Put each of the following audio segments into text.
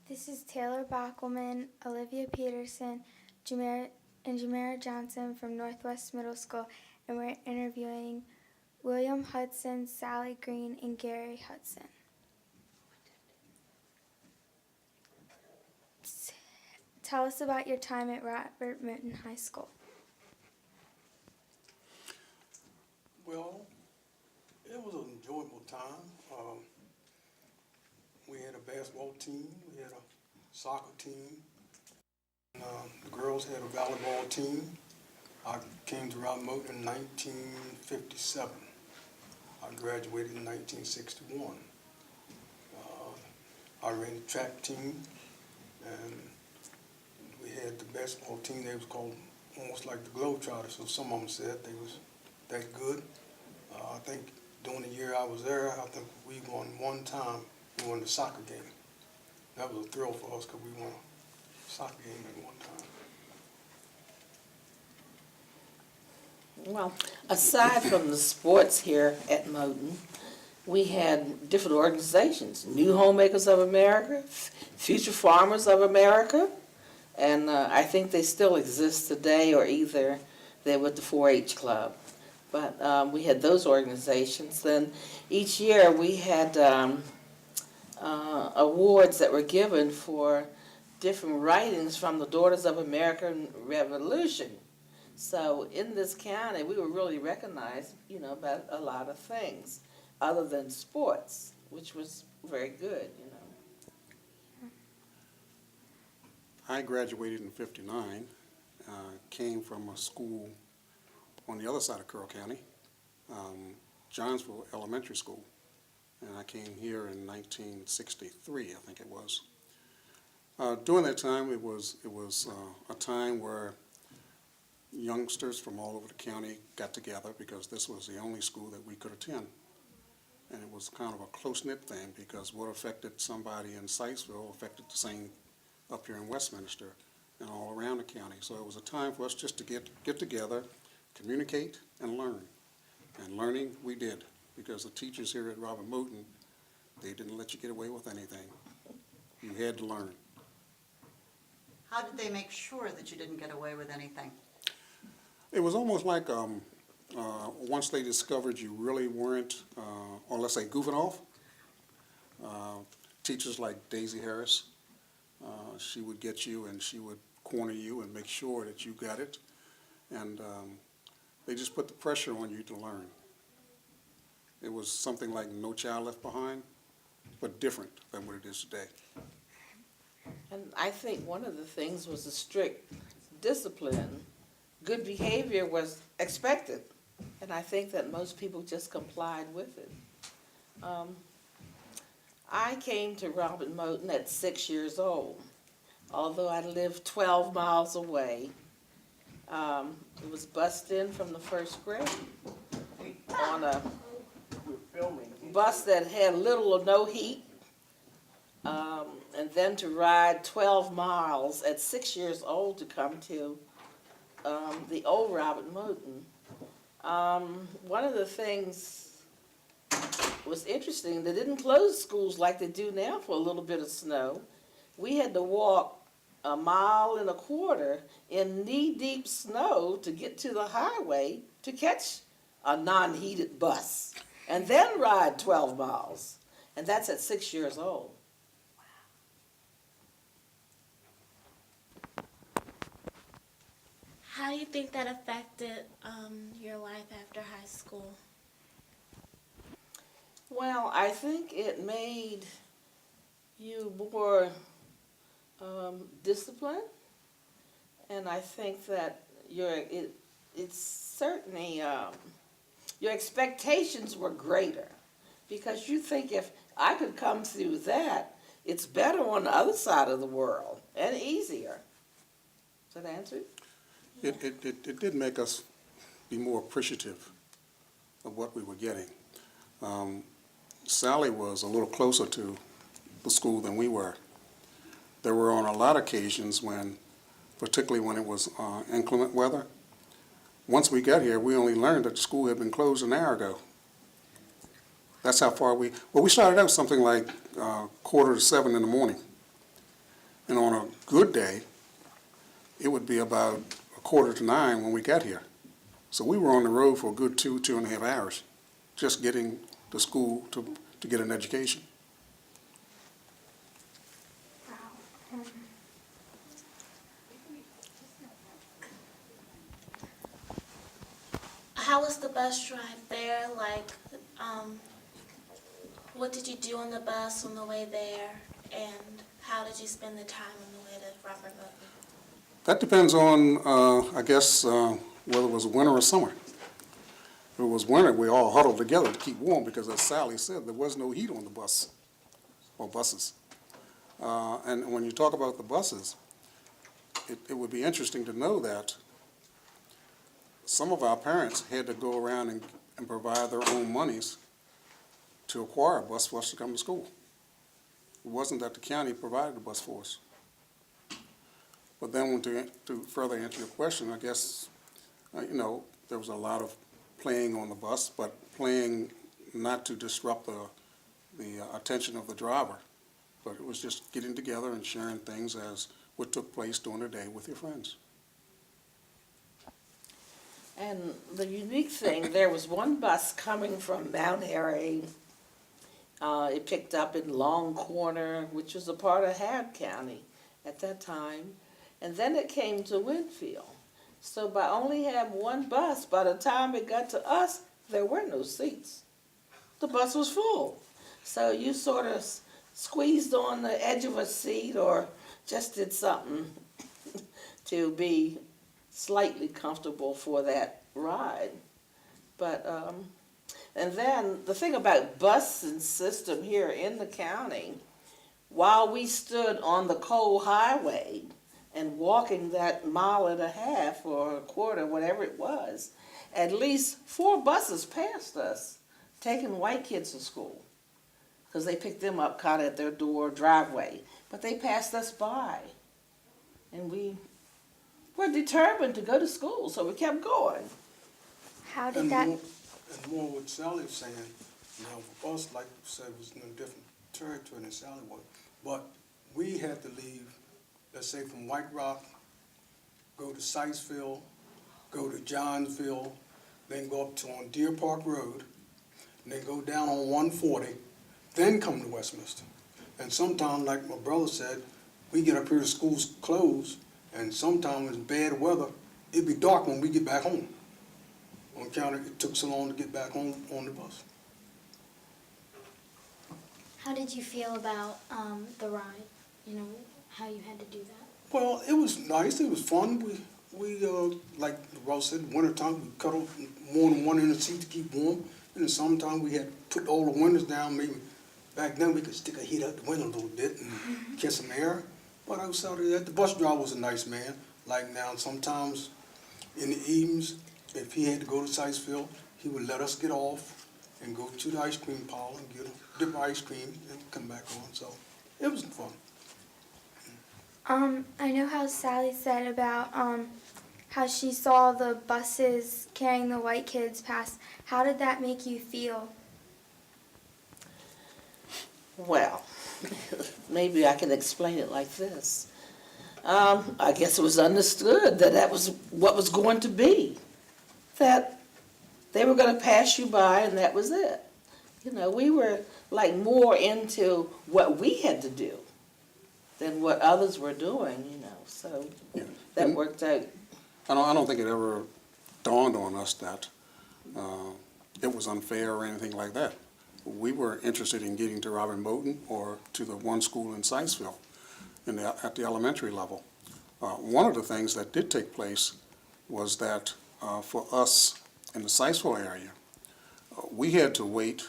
This is Taylor Bockelman, Olivia Peterson, and Jamera Johnson from Northwest Middle School, and we're interviewing William Hudson, Sally Greene, and Gary Hudson. Tell us about your time at Robert Moton High School. Well, it was an enjoyable time. We had a basketball team, we had a soccer team, and, the girls had a volleyball team. I came to Robert Moton in 1957. I graduated in 1961. I ran the track team, and we had the basketball team. They was called almost like the Globetrotters, so some of them said they was that good. I think during the year I was there, I think we won one time. We won the soccer game. That was a thrill for us because we won a soccer game at one time. Well, aside from the sports here at Moton, we had different organizations: New Homemakers of America, Future Farmers of America, and I think they still exist today, or either they're with the 4-H Club. But we had those organizations. Then each year we had awards that were given for different writings from the Daughters of American Revolution. So in this county, we were really recognized, about a lot of things other than sports, which was very good, I graduated in '59, came from a school on the other side of Carroll County, Johnsville Elementary School, and I came here in 1963, I think it was. During that time, it was a time where youngsters from all over the county got together because this was the only school that we could attend. And it was kind of a close-knit thing because what affected somebody in Sykesville affected the same up here in Westminster and all around the county. So it was a time for us just to get together, communicate, and learn. And learning we did, because the teachers here at Robert Moton, they didn't let you get away with anything. You had to learn. How did they make sure that you didn't get away with anything? It was almost like once they discovered you really weren't, or let's say goofing off, teachers like Daisy Harris, she would get you and she would corner you and make sure that you got it. And they just put the pressure on you to learn. It was something like No Child Left Behind, but different than what it is today. And I think one of the things was the strict discipline. Good behavior was expected, and I think that most people just complied with it. I came to Robert Moton at 6 years old, although I lived 12 miles away. It was bused in from the first grade on a bus that had little or no heat, and then to ride 12 miles at 6 years old to come to the old Robert Moton. One of the things was interesting, they didn't close schools like they do now for a little bit of snow. We had to walk 1.25 miles in knee-deep snow to get to the highway to catch a non-heated bus, and then ride 12 miles. And that's at 6 years old. How do you think that affected your life after high school? Well, I think it made you more disciplined, and I think that it's certainly your expectations were greater, because you think if I could come through that, it's better on the other side of the world and easier. Does that answer it? It did make us be more appreciative of what we were getting. Sally was a little closer to the school than we were. There were on a lot of occasions when, particularly when it was inclement weather, once we got here, we only learned that the school had been closed an hour ago. That's how far we started out something like 6:45 in the morning. And on a good day, it would be about 8:45 when we got here. So we were on the road for a good 2.5 hours, just getting to school to get an education. How was the bus drive there? Like, what did you do on the bus on the way there? And how did you spend the time on the way to Robert Moton? That depends on, I guess, whether it was winter or summer. If it was winter, we all huddled together to keep warm because, as Sally said, there was no heat on the bus or buses. And when you talk about the buses, it would be interesting to know that some of our parents had to go around and provide their own monies to acquire a bus for us to come to school. It wasn't that the county provided the bus for us. But then to further answer your question, I guess, there was a lot of playing on the bus, but playing not to disrupt the attention of the driver. But it was just getting together and sharing things as what took place during the day with your friends. And the unique thing, there was one bus coming from Mount Airy. It picked up in Long Corner, which was a part of Harrod County at that time. And then it came to Winfield. So by only having one bus, by the time it got to us, there were no seats. The bus was full. So you sort of squeezed on the edge of a seat or just did something to be slightly comfortable for that ride. But, and then the thing about bus and system here in the county, while we stood on the coal highway and walking that 1.5 miles or a quarter, whatever it was, at least 4 buses passed us, taking white kids to school, because they picked them up kind of at their door driveway. But they passed us by, and we were determined to go to school, so we kept going. How did And that? more what Sally was saying, for us, like you said, was in a different territory than Sally was. But we had to leave, let's say, from White Rock, go to Sykesville, go to Johnsville, then go up to on Deer Park Road, and then go down on 140, then come to Westminster. And sometimes, like my brother said, we get up here, the school's closed, and sometimes it's bad weather, it'd be dark when we get back home. On account of it took so long to get back home on the bus. How did you feel about the ride? How you had to do that? Well, it was nice, it was fun. We like Ross said, wintertime, we cuddled more than one in the seat to keep warm. And then sometimes we had put all the windows down, maybe back then we could stick a heat out the window a little bit and get some air. But outside of that, the bus driver was a nice man. Like now, sometimes in the evenings, if he had to go to Sykesville, he would let us get off and go to the ice cream parlor and get a dip of ice cream and come back on. So it was fun. I know how Sally said about how she saw the buses carrying the white kids past. How did that make you feel? Well, maybe I can explain it like this. I guess it was understood that that was what was going to be, that they were going to pass you by and that was it. We were like more into what we had to do than what others were doing, so Yeah. that worked out. I don't think it ever dawned on us that it was unfair or anything like that. We were interested in getting to Robert Moton or to the one school in Sykesville at the elementary level. One of the things that did take place was that for us in the Sykesville area, we had to wait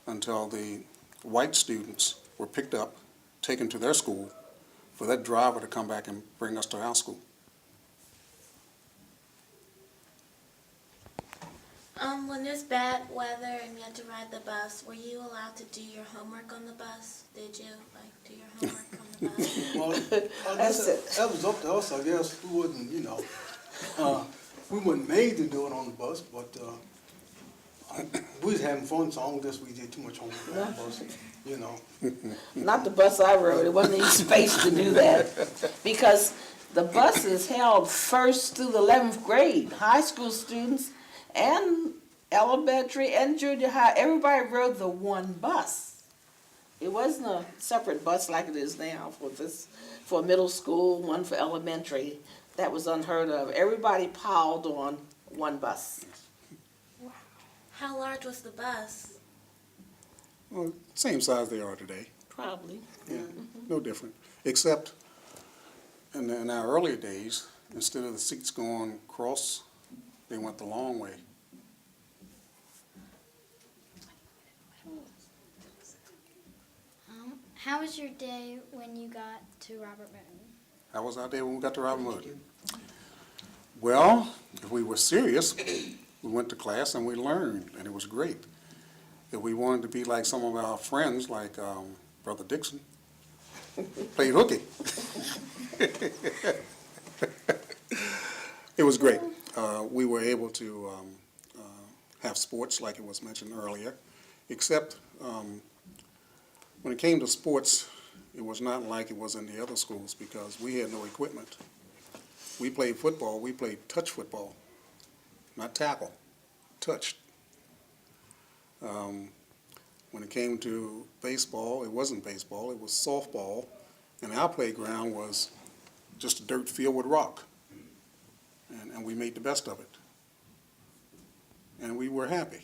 until the white students were picked up, taken to their school, for that driver to come back and bring us to our school. When there's bad weather and you had to ride the bus, were you allowed to do your homework on the bus? Did you, do your homework on the bus? Well, I guess that was up to us, I guess. We wasn't, we weren't made to do it on the bus, but We was having fun, so I don't guess we did too much homework on the bus, you know. Not the bus I rode, it wasn't any space to do that. Because the buses held 1st through the 11th grade, high school students and elementary and junior high, everybody rode the one bus. It wasn't a separate bus like it is now for middle school, one for elementary. That was unheard of. Everybody piled on one bus. How large was the bus? Well, same size they are today. Probably. Yeah, no different. Except in our earlier days, instead of the seats going across, they went the long way. How was your day when you got to Robert Moton? How was our day when we got to Robert Moton? Well, if we were serious, we went to class and we learned, and it was great. If we wanted to be like some of our friends, like Brother Dixon, played hooky. It was great. We were able to have sports, like it was mentioned earlier, except when it came to sports, it was not like it was in the other schools because we had no equipment. We played football, we played touch football, not tackle, touched. When it came to baseball, it wasn't baseball, it was softball, and our playground was just a dirt field with rock. And we made the best of it. And we were happy.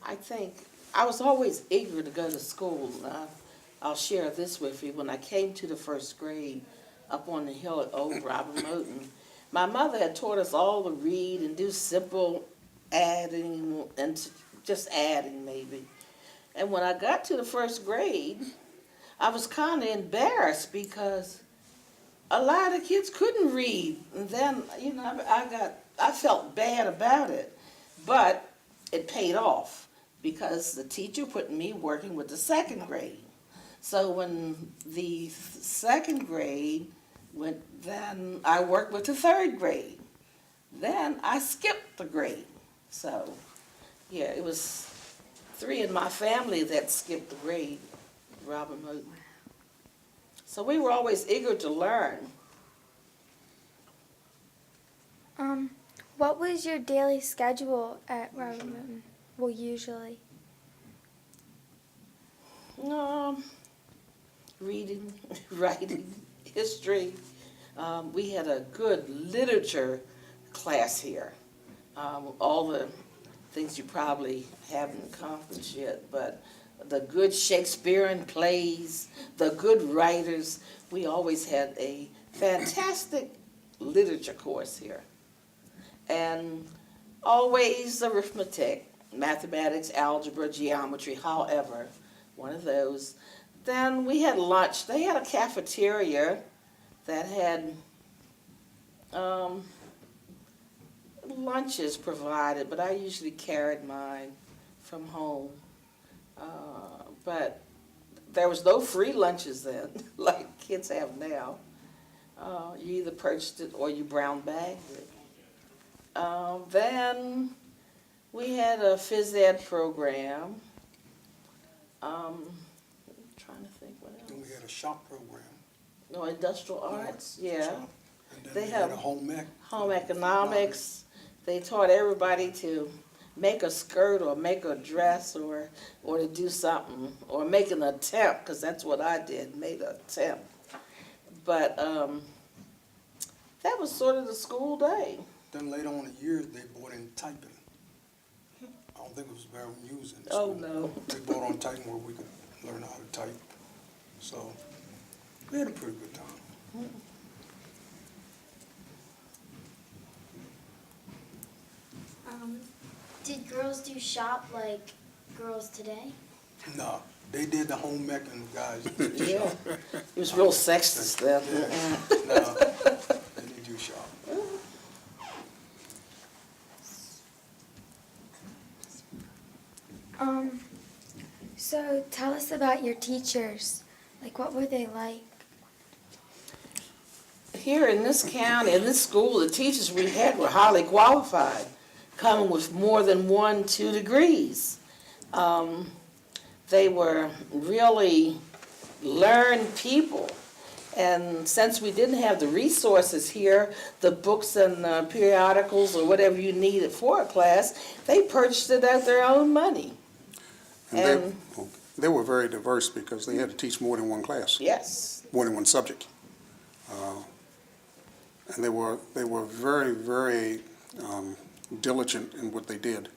I think I was always eager to go to school. I'll share this with you. When I came to the 1st grade up on the hill at Old Robert Moton, my mother had taught us all to read and do simple adding and just adding maybe. And when I got to the 1st grade, I was kind of embarrassed because a lot of kids couldn't read. And then, you know, I felt bad about it, but it paid off because the teacher put me working with the 2nd grade. So when the 2nd grade went, then I worked with the 3rd grade. Then I skipped the grade. So, yeah, it was 3 in my family that skipped the grade, Robert Moton. So we were always eager to learn. What was your daily schedule at Robert Moton? Well, usually. Reading, writing, history. We had a good literature class here. All the things you probably haven't accomplished yet, but the good Shakespearean plays, the good writers. We always had a fantastic literature course here. And always arithmetic, mathematics, algebra, geometry, however, one of those. Then we had lunch. They had a cafeteria that had lunches provided, but I usually carried mine from home. But there was no free lunches then, like kids have now. You either purchased it or you brown bagged it. Then we had a phys ed program. Trying to think what else. Then we had a shop program. No, industrial arts, yeah. Shop. And then They we have had a home ec. Home economics. They taught everybody to make a skirt or make a dress or to do something or make an attempt, because that's what I did, made an attempt. But that was sort of the school day. Then later on in the year, they brought in typing. I don't think it was very used in Oh, school. no. They brought on typing where we could learn how to type. So we had a pretty good time. Did girls do shop like girls today? No, they did the home ec and the guys did the Yeah. shop. It was real sexist then. Yeah. No, they didn't do shop. So tell us about your teachers. Like, what were they like? Here in this county, in this school, the teachers we had were highly qualified. come with more than 2 degrees. They were really learned people. And since we didn't have the resources here, the books and periodicals or whatever you needed for a class, they purchased it out their own money. And they were very diverse because they had to teach more than one class, Yes. more than one subject. And they were very, very diligent in what they did.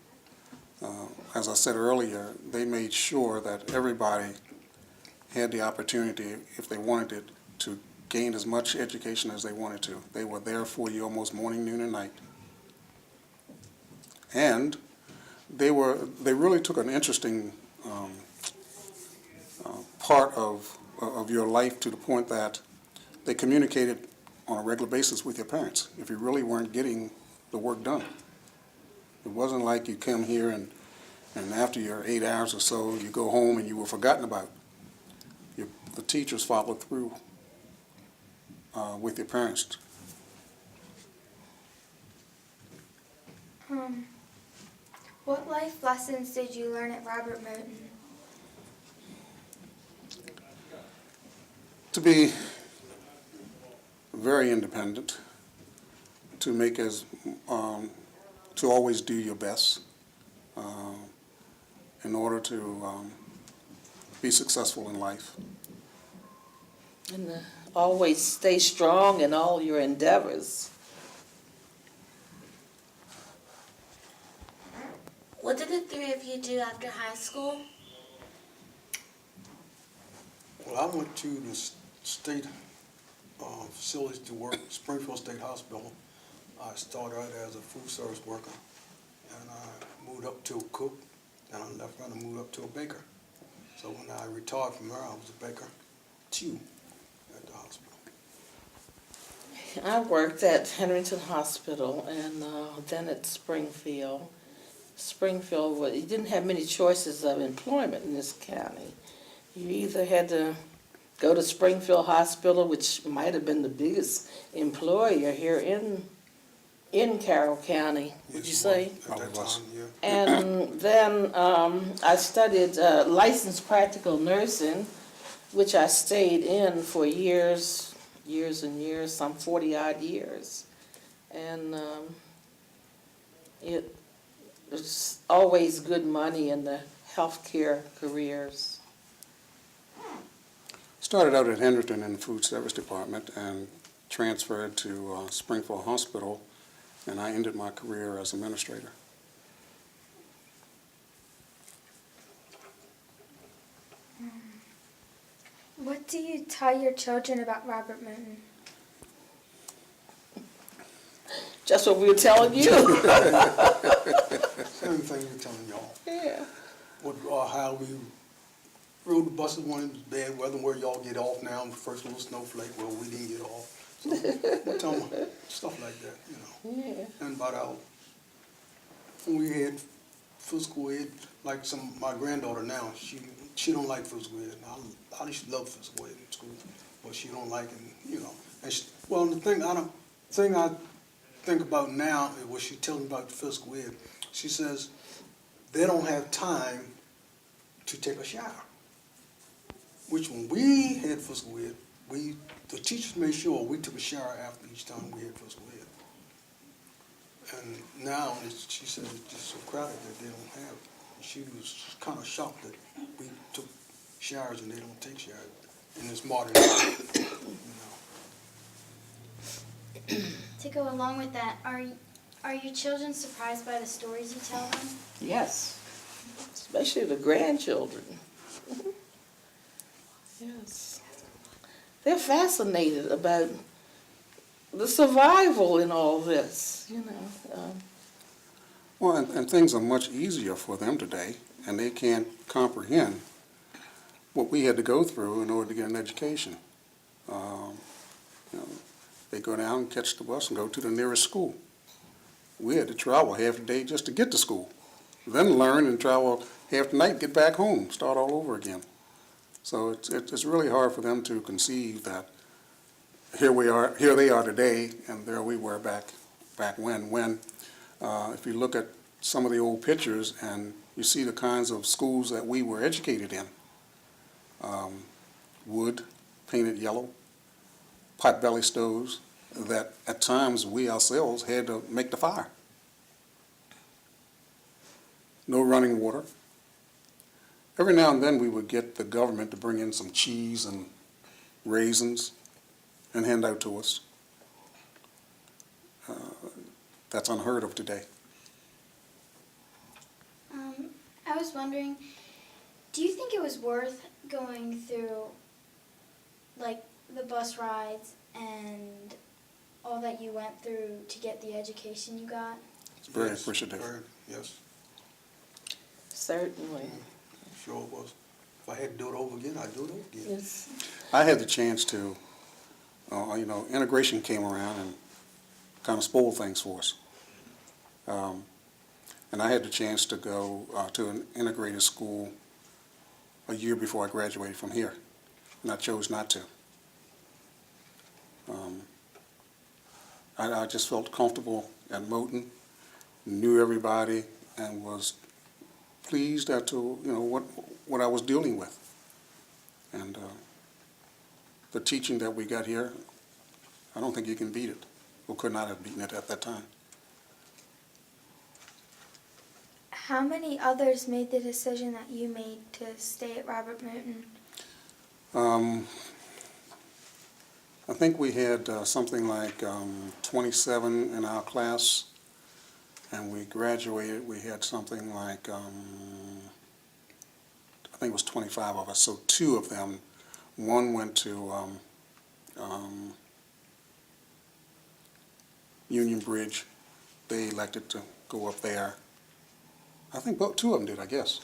As I said earlier, they made sure that everybody had the opportunity, if they wanted it, to gain as much education as they wanted to. They were there for you almost morning, noon, and night. And they really took an interesting part of your life, to the point that they communicated on a regular basis with your parents if you really weren't getting the work done. It wasn't like you come here and after your 8 hours or so, you go home and you were forgotten about. The teachers followed through with your parents. What life lessons did you learn at Robert Moton? To be very independent, to make to always do your best in order to be successful in life. And always stay strong in all your endeavors. What did the three of you do after high school? Well, I went to the state facilities to work, Springfield State Hospital. I started out as a food service worker, and I moved up to a cook, and I left and I moved up to a baker. So when I retired from there, I was a baker too at the hospital. I worked at Henrington Hospital and then at Springfield. Springfield, you didn't have many choices of employment in this county. You either had to go to Springfield Hospital, which might have been the biggest employer here in Carroll County, would you say? At that time, yeah. And then I studied licensed practical nursing, which I stayed in for years and years, some 40-odd years. And it was always good money in the healthcare careers. Started out at Henderson in the food service department and transferred to Springfield Hospital, and I ended my career as administrator. What do you tell your children about Robert Moton? Just what we were telling you. Same thing you're telling y'all. Yeah. How we rode the buses when it was bad weather, where y'all get off now, the first little snowflake, well, we didn't get off. So we tell them stuff like that, you know. Yeah. And about when we had physical ed, like my granddaughter now, she don't like physical ed. I used to love physical ed in school, but she don't like it, you know. And the thing I think about now is what she tells me about physical ed. She says they don't have time to take a shower. Which when we had physical ed, the teachers made sure we took a shower after each time we had physical ed. And now she says it's just so crowded that they don't have it. She was kind of shocked that we took showers and they don't take showers in this modern day, you know. To go along with that, are your children surprised by the stories you tell them? Yes. Especially the grandchildren. Yes. They're fascinated about the survival in all this, you know. Well, and things are much easier for them today, and they can't comprehend what we had to go through in order to get an education. They go down and catch the bus and go to the nearest school. We had to travel half the day just to get to school, then learn and travel half the night, get back home, start all over again. So it's really hard for them to conceive that here they are today, and there we were back when If you look at some of the old pictures and you see the kinds of schools that we were educated in, wood, painted yellow, potbelly stoves, that at times we ourselves had to make the fire. No running water. Every now and then we would get the government to bring in some cheese and raisins and hand out to us. That's unheard of today. I was wondering, do you think it was worth going through, like, the bus rides and all that you went through to get the education you got? It's very Yes, appreciative. yes, Certainly. sure it was. If I had to do it over again, I'd do it over again. Yes. I had the chance to, integration came around and kind of spoiled things for us. And I had the chance to go to an integrated school a year before I graduated from here, and I chose not to. I just felt comfortable at Moton, knew everybody, and was pleased as to what I was dealing with. And the teaching that we got here, I don't think you can beat it, or could not have beaten it at that time. How many others made the decision that you made to stay at Robert Moton? I think we had something like 27 in our class, and we graduated, we had something like, I think it was 25 of us, so 2 of them, one went to Union Bridge. They elected to go up there. I think both 2 of them did, I guess.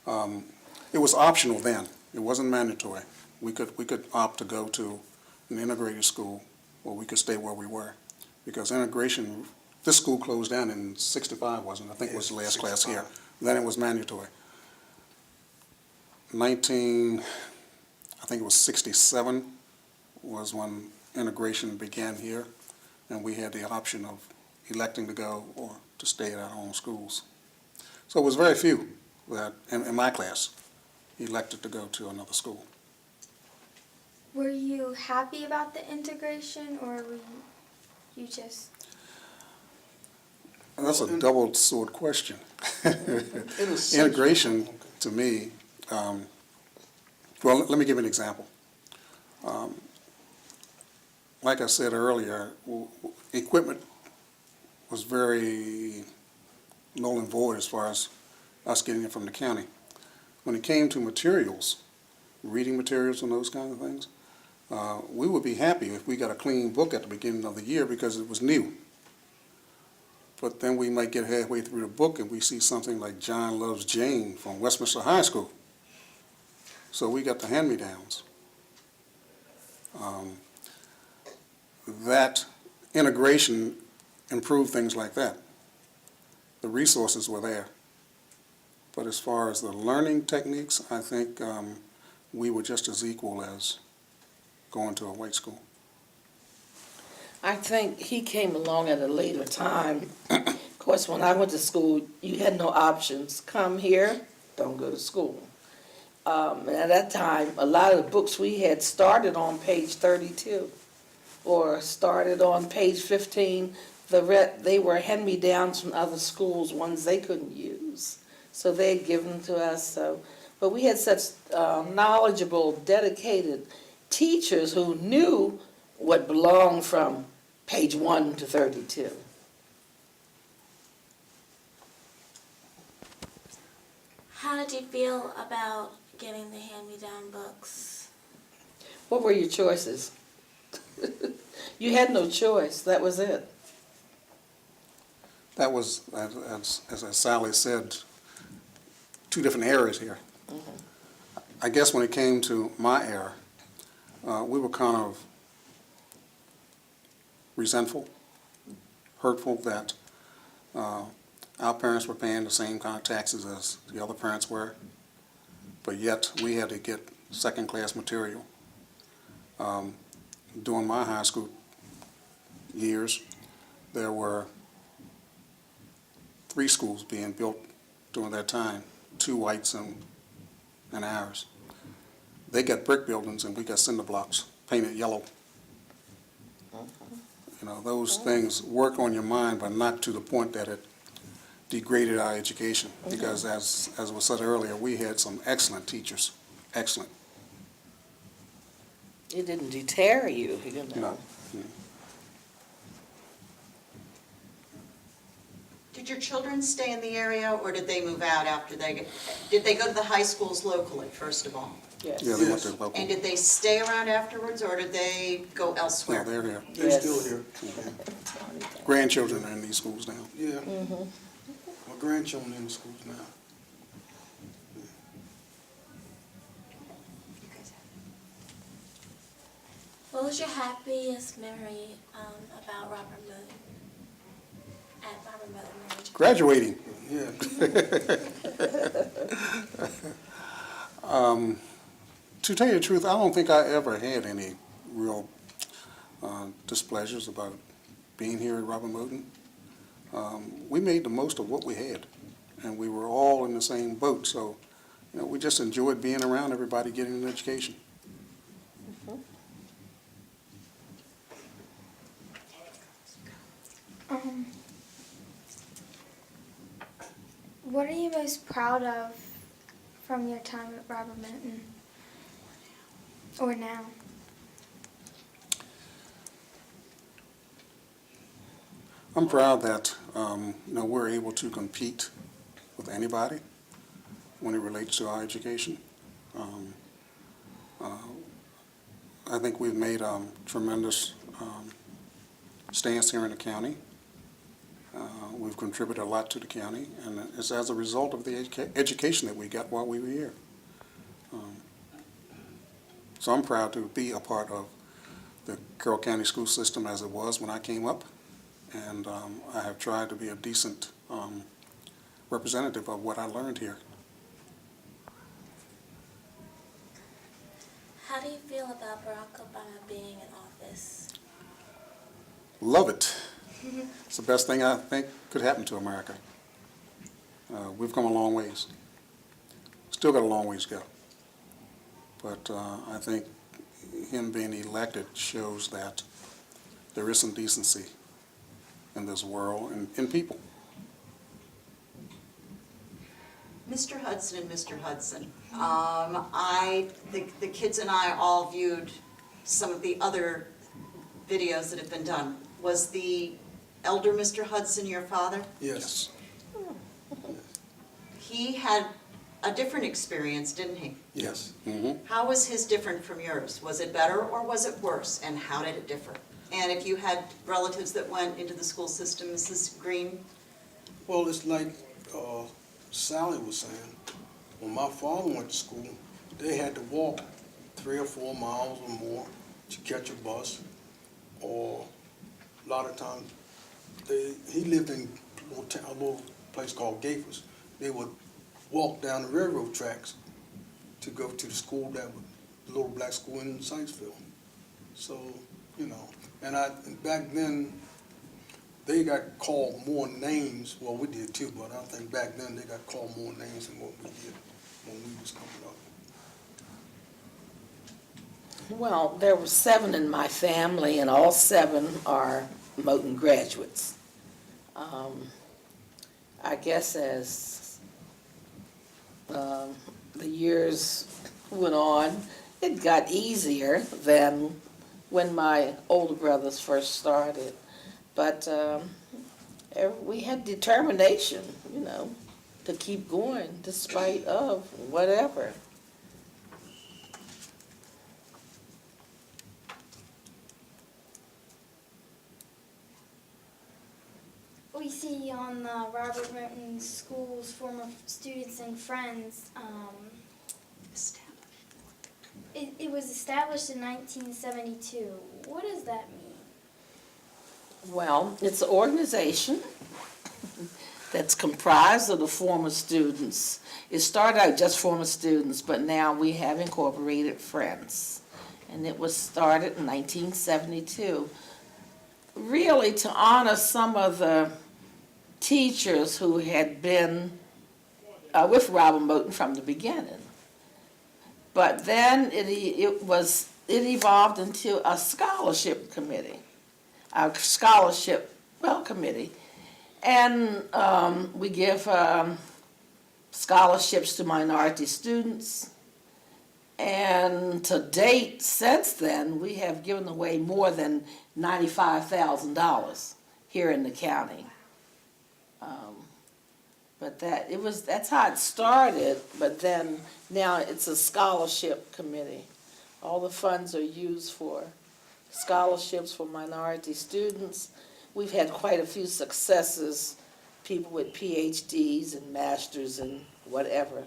It was optional then. It wasn't mandatory. We could opt to go to an integrated school, or we could stay where we were. Because integration, this school closed down in '65, wasn't it? I think it was the last class here. Then it was mandatory. I think it was 67 was when integration began here, and we had the option of electing to go or to stay at our own schools. So it was very few that, in my class, elected to go to another school. Were you happy about the integration, or were you just... And that's a double sword question. In a sense, Integration, okay. to me, well, let me give you an example. Like I said earlier, equipment was very null and void as far as us getting it from the county. When it came to materials, reading materials and those kinds of things, we would be happy if we got a clean book at the beginning of the year because it was new. But then we might get halfway through the book and we see something like John Loves Jane from Westminster High School. So we got the hand-me-downs. That integration improved things like that. The resources were there. But as far as the learning techniques, I think we were just as equal as going to a white school. I think he came along at a later time. Of course, when I went to school, you had no options. Come here, don't go to school. And at that time, a lot of the books we had started on page 32 or started on page 15. They were hand-me-downs from other schools, ones they couldn't use. So they had given them to us. But we had such knowledgeable, dedicated teachers who knew what belonged from page 1 to 32. How did you feel about getting the hand-me-down books? What were your choices? You had no choice. That was it. That was, as Sally said, 2 different eras here. Mm-hmm. I guess when it came to my era, we were kind of resentful, hurtful that our parents were paying the same kind of taxes as the other parents were, but yet we had to get second-class material. During my high school years, there were 3 schools being built during that time, 2 whites and ours. They got brick buildings and we got cinder blocks painted yellow. You know, those things work on your mind, but not to the point that it degraded our education. Because as was said earlier, we had some excellent teachers, excellent. It didn't deter you, you know. No. Did your children stay in the area, or did they move out after did they go to the high schools locally, first of all? Yes. Yeah, they went to Yes. local. And did they stay around afterwards, or did they go No, elsewhere? they're here. They're Yes. still here. Grandchildren are in these schools now. Yeah. My grandchildren in the schools now. What was your happiest memory about Robert Moton? At Robert Moton? Graduating. Yeah. To tell you the truth, I don't think I ever had any real displeasures about being here at Robert Moton. We made the most of what we had, and we were all in the same boat, so you know, we just enjoyed being around everybody getting an education. What are you most proud of from your time at Robert Moton? Or now? I'm proud that you know, we're able to compete with anybody when it relates to our education. I think we've made tremendous stance here in the county. We've contributed a lot to the county, and it's as a result of the education that we got while we were here. So I'm proud to be a part of the Carroll County school system as it was when I came up, and I have tried to be a decent representative of what I learned here. How do you feel about Barack Obama being in office? Love it. It's the best thing I think could happen to America. We've come a long ways. Still got a long ways to go. But I think him being elected shows that there is some decency in this world and in people. Mr. Hudson and Mr. Hudson, the kids and I all viewed some of the other videos that have been done. Was the elder Mr. Hudson your father? Yes. He had a different experience, didn't he? Yes. Mm-hmm. How was his different from yours? Was it better or was it worse? And how did it differ? And if you had relatives that went into the school system, Mrs. Greene? Well, it's like Sally was saying. When my father went to school, they had to walk 3 or 4 miles or more to catch a bus, or a lot of times he lived in a little place called Gafers. They would walk down the railroad tracks to go to the school, the little black school in Sykesville. So, you know, and back then they got called more names. Well, we did too, but I think back then they got called more names than what we did when we was coming up. Well, there were 7 in my family, and all 7 are Moton graduates. I guess as the years went on, it got easier than when my older brothers first started. But we had determination, you know, to keep going despite of whatever. We see on Robert Moton School's former students and friends, it was established in 1972. What does that mean? Well, it's an organization that's comprised of the former students. It started out just former students, but now we have incorporated friends. And it was started in 1972, really to honor some of the teachers who had been with Robert Moton from the beginning. But then it evolved into a scholarship committee, committee. And we give scholarships to minority students. And to date, since then, we have given away more than $95,000 here in the county. But that's how it started, but then now it's a scholarship committee. All the funds are used for scholarships for minority students. We've had quite a few successes, people with PhDs and masters and whatever.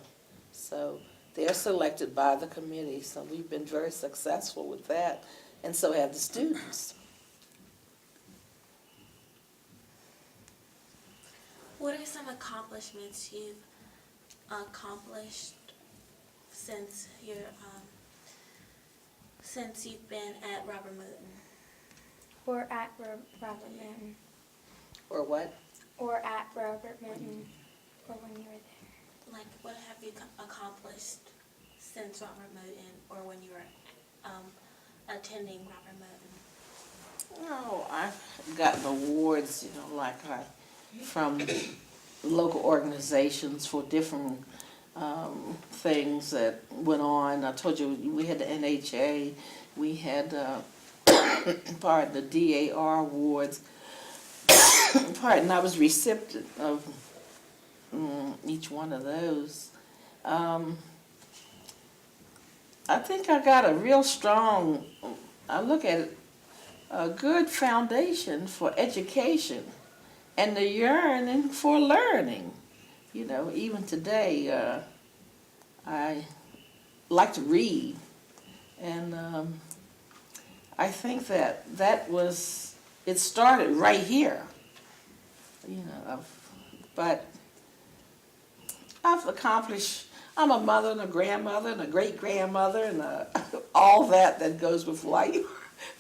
So they're selected by the committee, so we've been very successful with that, and so have the students. What are some accomplishments you've accomplished since you've been at Robert Moton? Or at Robert Moton. Or what? Or at Robert Moton. Or when you were there. Like, what have you accomplished since Robert Moton, or when you were attending Robert Moton? Oh, I've gotten awards, from local organizations for different things that went on. I told you we had the NHA, we had part of the DAR awards, and I was recipient of each one of those. I think I got a real strong, I look at it, a good foundation for education and the yearning for learning. Even today, I like to read, and I think it started right here, but I've accomplished, I'm a mother and a grandmother and a great-grandmother and all that goes with life,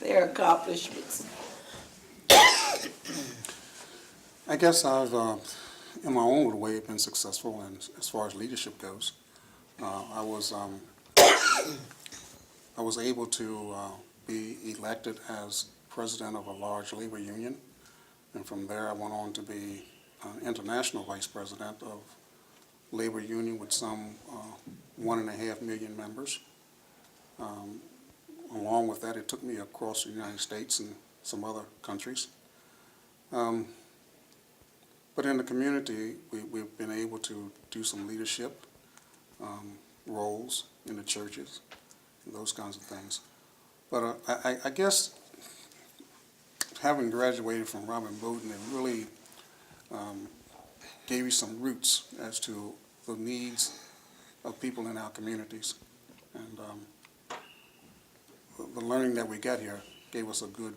their accomplishments. I guess I've, in my own little way, been successful as far as leadership goes. I was able to be elected as president of a large labor union, and from there I went on to be international vice president of labor union with some 1.5 million members. Along with that, it took me across the United States and some other countries. But in the community, we've been able to do some leadership roles in the churches, and those kinds of things. But I guess having graduated from Robert Moton, it really gave you some roots as to the needs of people in our communities. And the learning that we got here gave us a good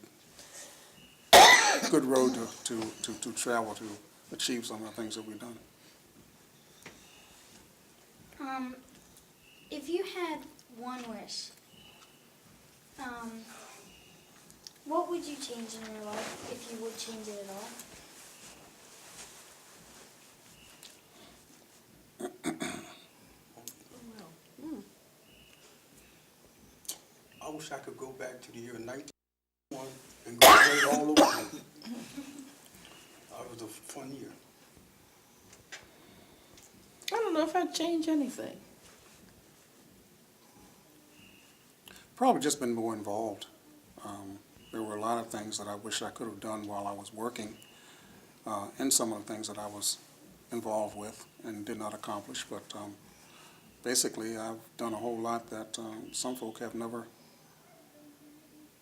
road to travel to achieve some of the things that we've done. If you had one wish, what would you change in your life, if you would change it at all? I wish I could go back to the year 1901 and graduate all over again. It was a fun year. I don't know if I'd change anything. Probably just been more involved. There were a lot of things that I wish I could have done while I was working, and some of the things that I was involved with and did not accomplish. But basically, I've done a whole lot that some folk have never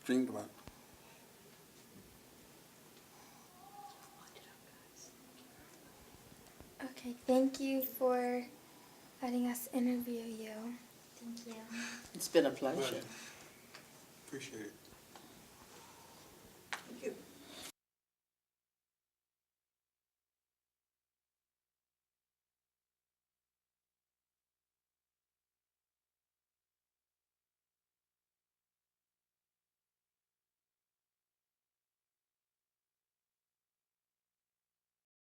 dreamed about. Okay, thank you for letting us interview you. Thank you. It's been a pleasure. Appreciate it.